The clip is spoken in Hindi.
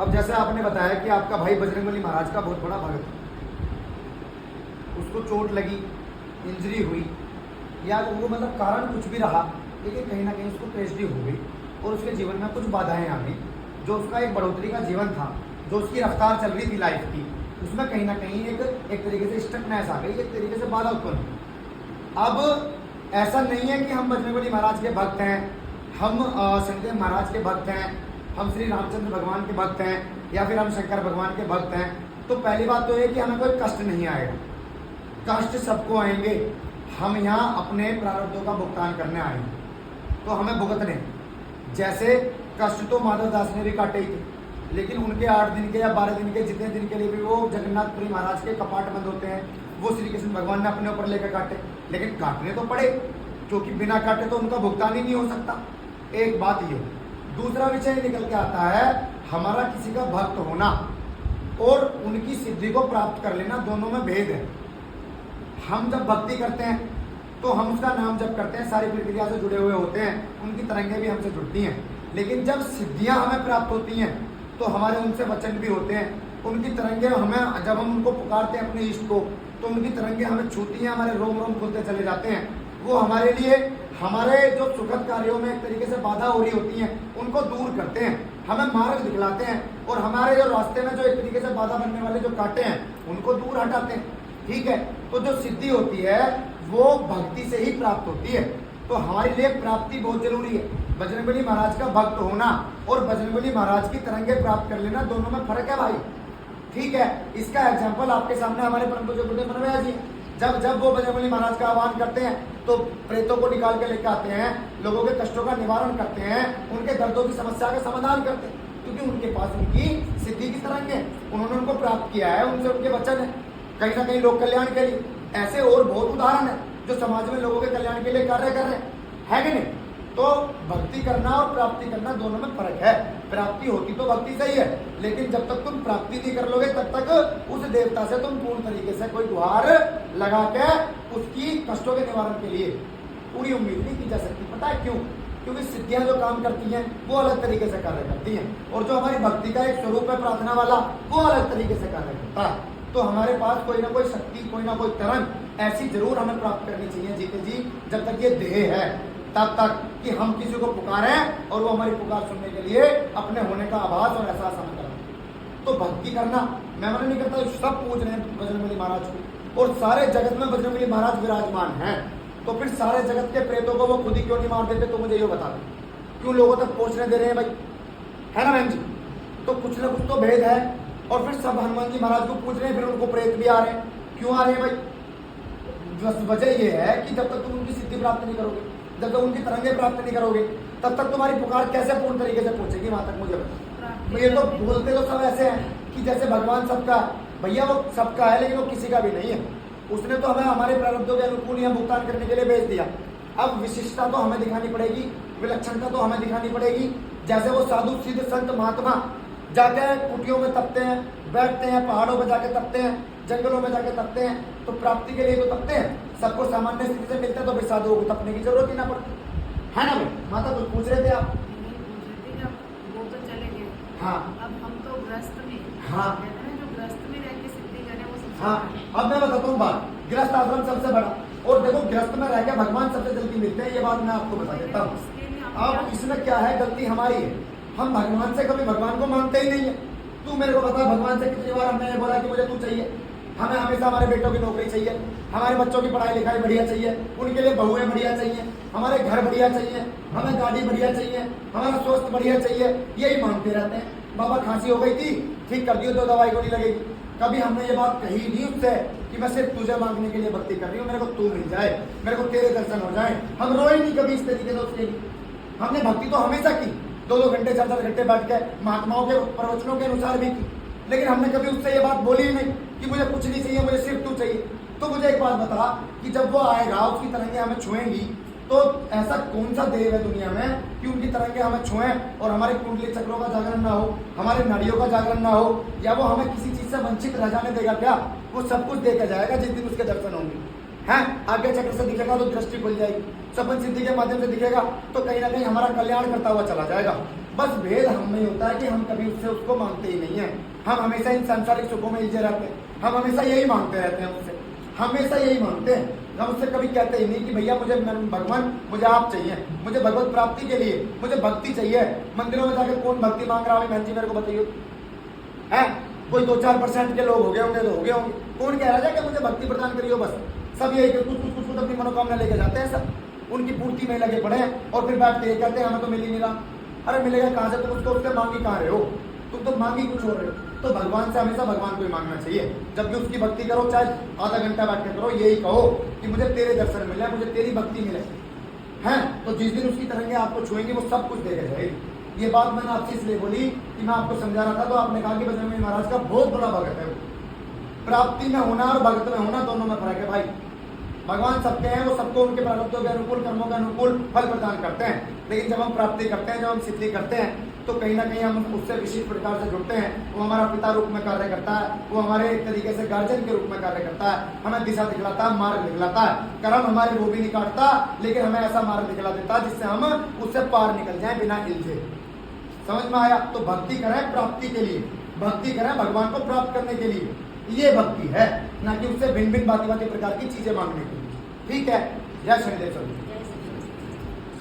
अब जैसे आपने बताया कि आपका भाई बजरंगबली महाराज का बहुत बड़ा भक्त है, उसको चोट लगी, इंजरी हुई, या वो मतलब कारण कुछ भी रहा, लेकिन कहीं ना कहीं उसको ट्रेजेडी हो गई और उसके जीवन में कुछ बाधाएं आ गई। जो उसका एक बढ़ोतरी का जीवन था, जो उसकी रफ्तार चल रही थी लाइफ की, उसमें कहीं ना कहीं एक तरीके से स्टकनेस आ गई, एक तरीके से बाधा उत्पन्न हुई। अब ऐसा नहीं है कि हम बजरंगबली महाराज के भक्त हैं, हम शनिदेव महाराज के भक्त हैं, हम श्री रामचंद्र भगवान के भक्त हैं, या फिर हम शंकर भगवान के भक्त हैं। तो पहली बात तो ये कि हमें कोई कष्ट नहीं आएगा, कष्ट सबको आएंगे। हम यहाँ अपने प्रारब्धों का भुगतान करने आए हैं, तो हमें भुगतने। जैसे कष्ट तो माधव दास ने भी काटे ही थे, लेकिन उनके 8 दिन के या 12 दिन के जितने दिन के लिए भी वो जगन्नाथपुरी महाराज के कपाट बंद होते हैं, वो श्री कृष्ण भगवान ने अपने ऊपर लेकर काटे, लेकिन काटने तो पड़े, क्योंकि बिना काटे तो उनका भुगतान ही नहीं हो सकता। एक बात ये। दूसरा विषय निकल के आता है हमारा किसी का भक्त होना और उनकी सिद्धि को प्राप्त कर लेना, दोनों में भेद है। हम जब भक्ति करते हैं तो हम उसका नाम जप करते हैं, सारी प्रक्रिया से जुड़े हुए होते हैं, उनकी तरंगें भी हमसे जुड़ती हैं। लेकिन जब सिद्धियां हमें प्राप्त होती हैं तो हमारे उनसे वचन भी होते हैं, उनकी तरंगें हमें, जब हम उनको पुकारते हैं अपने इष्ट को, तो उनकी तरंगें हमें छूती हैं, हमारे रोम रोम खुलते चले जाते हैं। वो हमारे लिए, हमारे जो सुखद कार्यों में एक तरीके से बाधा हो रही होती हैं, उनको दूर करते हैं, हमें मार्ग दिखलाते हैं, और हमारे जो रास्ते में जो एक तरीके से बाधा बनने वाले जो कांटे हैं उनको दूर हटाते हैं। ठीक है, तो जो सिद्धि होती है वो भक्ति से ही प्राप्त होती है। तो हमारे लिए प्राप्ति बहुत जरूरी है। बजरंगबली महाराज का भक्त होना और बजरंगबली महाराज की तरंगे प्राप्त कर लेना, दोनों में फर्क है भाई। ठीक है, इसका एग्जाम्पल आपके सामने हमारे परम पूज्य गुरुदेव मनोहर जी, जब वो बजरंगबली महाराज का आह्वान करते हैं तो प्रेतों को निकाल के लेकर आते हैं, लोगों के कष्टों का निवारण करते हैं, उनके दर्दों की समस्या का समाधान करते हैं, क्योंकि उनके पास उनकी सिद्धि की तरंग है, उन्होंने उनको प्राप्त किया है, उनसे उनके वचन है, कहीं ना कहीं लोक कल्याण के लिए। ऐसे और बहुत उदाहरण है जो समाज में लोगों के कल्याण के लिए कार्य कर रहे हैं, है कि नहीं। तो भक्ति करना और प्राप्ति करना दोनों में फर्क है। प्राप्ति होती तो भक्ति सही है, लेकिन जब तक तुम प्राप्ति नहीं कर लोगे तब तक उस देवता से तुम पूर्ण तरीके से कोई गुहार लगा के उसकी कष्टों के निवारण के लिए पूरी उम्मीद नहीं की जा सकती। पता है क्यों? क्योंकि सिद्धियां जो काम करती हैं वो अलग तरीके से कार्य करती हैं, और जो हमारी भक्ति का एक स्वरूप है प्रार्थना वाला, वो अलग तरीके से कार्य करता है। तो हमारे पास कोई ना कोई शक्ति, कोई ना कोई तरंग ऐसी जरूर हमें प्राप्त करनी चाहिए जीते जी, जब तक ये देह है तब तक, कि हम किसी को पुकारें और वो हमारी पुकार सुनने के लिए अपने होने का आभास और एहसास हमें करें। तो भक्ति करना, मैं मना नहीं करता, सब पूज रहे हैं बजरंगबली महाराज को, और सारे जगत में बजरंगबली महाराज विराजमान हैं, तो फिर सारे जगत के प्रेतों को वो खुद ही क्यों नहीं मार देते? तो मुझे ये बता दें, क्यों लोगों तक पहुंचने दे रहे हैं भाई, है ना बहन जी? तो कुछ ना कुछ तो भेद है। और फिर सब हनुमान जी महाराज को पूछ रहे हैं, फिर उनको प्रेत भी आ रहे हैं, क्यों आ रहे हैं भाई? वजह ये है कि जब तक तुम उनकी सिद्धि प्राप्त नहीं करोगे, जब तक उनकी तरंगे प्राप्त नहीं करोगे, तब तक तुम्हारी पुकार कैसे पूर्ण तरीके से पहुंचेगी वहां तक? मुझे बताओ। ये तो बोलते तो सब ऐसे हैं कि जैसे भगवान सबका, भैया वो सबका है लेकिन वो किसी का भी नहीं है। उसने तो हमें हमारे प्रारब्धों के अनुकूल यहाँ भुगतान करने के लिए भेज दिया। अब विशिष्टता तो हमें दिखानी पड़ेगी, विलक्षणता तो हमें दिखानी पड़ेगी। जैसे वो साधु सिद्ध संत महात्मा जाके कुटियों में तपते हैं, बैठते हैं, पहाड़ों में जाके तपते हैं, जंगलों में जाके तपते हैं, तो प्राप्ति के लिए तो तपते हैं। सबको सामान्य स्थिति से मिलता है, तो फिर साधुओं को तपने की जरूरत ही ना पड़ती, है ना भाई? माता कुछ पूछ रहे थे आप? वो तो चले गए। हाँ, अब हम तो ग्रस्त में, हाँ, जो ग्रस्त में रह के सिद्धि करें वो सबसे हाँ। अब मैं बताता हूँ बात, गृहस्थ आश्रम सबसे बड़ा, और देखो गृहस्थ में रह के भगवान सबसे जल्दी मिलते हैं, ये बात मैं आपको बता देता हूँ। अब इसमें क्या है, गलती हमारी है, हम भगवान से कभी भगवान को मांगते ही नहीं है। तू मेरे को बता, भगवान से कितनी बार हमने बोला कि मुझे तू चाहिए? हमें हमेशा हमारे बेटों की नौकरी चाहिए, हमारे बच्चों की पढ़ाई लिखाई बढ़िया चाहिए, उनके लिए बहुएं बढ़िया चाहिए, हमारे घर बढ़िया चाहिए, हमें गाड़ी बढ़िया चाहिए, हमारा स्वास्थ्य बढ़िया चाहिए, यही मांगते रहते हैं। बाबा खांसी हो गई थी, ठीक कर दियो तो दवाई गोली लगेगी। कभी हमने ये बात कही नहीं उससे कि मैं सिर्फ तुझे मांगने के लिए भक्ति कर रही हूँ, मेरे को तू मिल जाए, मेरे को तेरे दर्शन हो जाए। हम रोए नहीं कभी इस तरीके से उसके लिए। हमने भक्ति तो हमेशा की, 2-2 घंटे 4-4 घंटे बैठ के महात्माओं के प्रवचनों के अनुसार भी की, लेकिन हमने कभी उससे ये बात बोली ही नहीं कि मुझे कुछ नहीं चाहिए, मुझे सिर्फ तू चाहिए। तो मुझे एक बात बता कि जब वो आएगा, उसकी तरंगे हमें छुएंगी, तो ऐसा कौन सा देव है दुनिया में कि उनकी तरंगे हमें छुएं और हमारे कुंडली चक्रों का जागरण ना हो, हमारे नाड़ियों का जागरण ना हो, या वो हमें किसी चीज से वंचित रह जाने देगा क्या? वो सब कुछ देखा जाएगा जिस दिन उसके दर्शन होंगे। हैं, आज्ञा चक्र से दिखेगा तो दृष्टि खुल जाएगी, सपन सिद्धि के माध्यम से दिखेगा तो कहीं ना कहीं हमारा कल्याण करता हुआ चला जाएगा। बस भेद हम में होता है कि हम कभी उससे उसको मांगते ही नहीं है। हम हमेशा इन सांसारिक सुखों में उलझे रहते हैं, हम हमेशा यही मांगते रहते हैं उससे, हमेशा यही मांगते हैं। हम उससे कभी कहते ही नहीं कि भैया मुझे भगवान मुझे आप चाहिए, मुझे भगवत प्राप्ति के लिए मुझे भक्ति चाहिए। मंदिरों में जाकर कौन भक्ति मांग रहा है बहन जी, मेरे को बताइए। है कोई 2-4% के लोग हो गए होंगे तो हो गए होंगे। कौन कह रहा है कि मुझे भक्ति प्रदान करियो, बस सब यही कुछ अपनी मनोकामना लेके जाते हैं, सब उनकी पूर्ति में लगे पड़े हैं और फिर बैठ के ये कहते हैं हमें तो मिल ही नहीं रहा। अरे मिलेगा कहाँ से, तुम उसको उससे मांगी कहाँ रहे हो, तुम तो मांगी कुछ हो रहे हो। तो भगवान से हमेशा भगवान को ही मांगना चाहिए। जब भी उसकी भक्ति करो, चाहे आधा घंटा बैठ के करो, यही कहो कि मुझे तेरे दर्शन मिले, मुझे तेरी भक्ति मिले। हैं तो जिस दिन उसकी तरंगे आपको छुएंगे वो सब कुछ देकर जाएगी। ये बात मैंने आपसे इसलिए बोली कि मैं आपको समझा रहा था, तो आपने कहा कि बजरंगबली महाराज का बहुत बड़ा भगत है वो। प्राप्ति में होना और भगत में होना दोनों में फर्क है भाई। भगवान सबके हैं, वो सबको उनके प्रारब्धों के अनुकूल, कर्मों के अनुकूल फल प्रदान करते हैं। लेकिन जब हम प्राप्ति करते हैं, जब हम सिद्धि करते हैं, तो कहीं ना कहीं हम उससे विशिष्ट प्रकार से जुड़ते हैं। वो हमारा पिता रूप में कार्य करता है, वो हमारे एक तरीके से गार्जियन के रूप में कार्य करता है, हमें दिशा दिखलाता है, मार्ग दिखलाता है। कर्म हमारे वो भी नहीं काटता, लेकिन हमें ऐसा मार्ग दिखला देता है जिससे हम उससे पार निकल जाएं बिना इल्झे। समझ में आया? तो भक्ति करें प्राप्ति के लिए, भक्ति करें भगवान को प्राप्त करने के लिए, ये भक्ति है, ना कि उससे भिन्न भिन्न भांति भांति प्रकार की चीजें मांगने के लिए। ठीक है? जय शनिदेव।